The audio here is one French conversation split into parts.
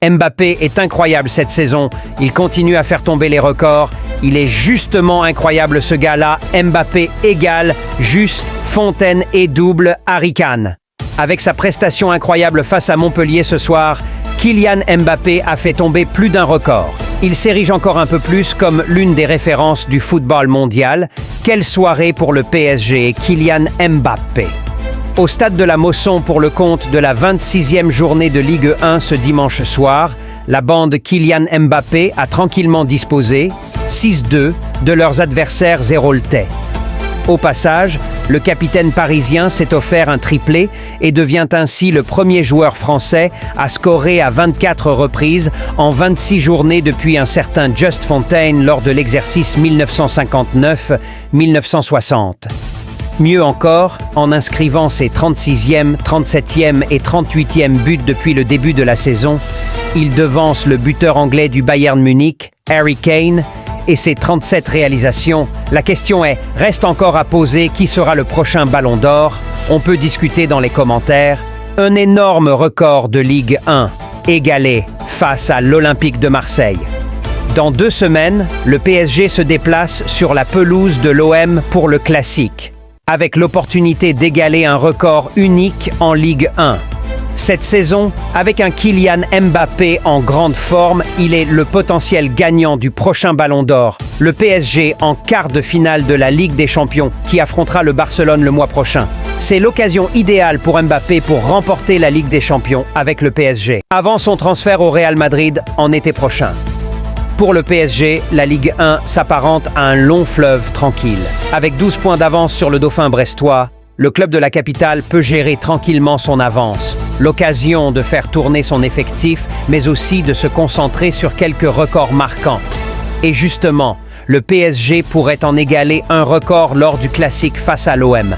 Mbappé est incroyable cette saison, il continue à faire tomber les records, il est justement incroyable ce gars-là, Mbappé égale, juste, Fontaine et double, Harry Kane. Avec sa prestation incroyable face à Montpellier ce soir, Kylian Mbappé a fait tomber plus d'un record. Il s'érige encore un peu plus comme l'une des références du football mondial. Quelle soirée pour le PSG, Kylian Mbappé. Au stade de la Mosson pour le compte de la 26e journée de Ligue 1 ce dimanche soir, la bande Kylian Mbappé a tranquillement disposé 6-2 de leurs adversaires héroltais. Au passage, le capitaine parisien s'est offert un triplé et devient ainsi le premier joueur français à scorer à 24 reprises en 26 journées depuis un certain Just Fontaine lors de l'exercice 1959-1960. Mieux encore, en inscrivant ses 36e, 37e et 38e buts depuis le début de la saison, il devance le buteur anglais du Bayern Munich, Harry Kane, et ses 37 réalisations. La question reste encore à poser, qui sera le prochain Ballon d'Or? On peut discuter dans les commentaires. Un énorme record de Ligue 1, égalé face à l'Olympique de Marseille. Dans 2 semaines, le PSG se déplace sur la pelouse de l'OM pour le classique, avec l'opportunité d'égaler un record unique en Ligue 1. Cette saison, avec un Kylian Mbappé en grande forme, il est le potentiel gagnant du prochain Ballon d'Or. Le PSG en quart de finale de la Ligue des Champions, qui affrontera le Barcelone le mois prochain. C'est l'occasion idéale pour Mbappé pour remporter la Ligue des Champions avec le PSG, avant son transfert au Real Madrid en été prochain. Pour le PSG, la Ligue 1 s'apparente à un long fleuve tranquille. Avec 12 points d'avance sur le Dauphin brestois, le club de la capitale peut gérer tranquillement son avance. L'occasion de faire tourner son effectif, mais aussi de se concentrer sur quelques records marquants. Et justement, le PSG pourrait en égaler un record lors du classique face à l'OM.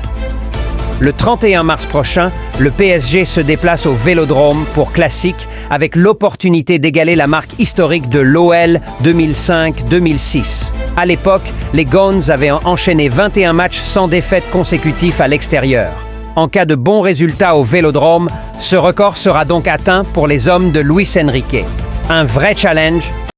Le 31 mars prochain, le PSG se déplace au Vélodrome pour classique avec l'opportunité d'égaler la marque historique de l'OL 2005-2006. À l'époque, les Guns avaient enchaîné 21 matchs sans défaite consécutifs à l'extérieur. En cas de bons résultats au Vélodrome, ce record sera donc atteint pour les hommes de Luis Enrique. Un vrai challenge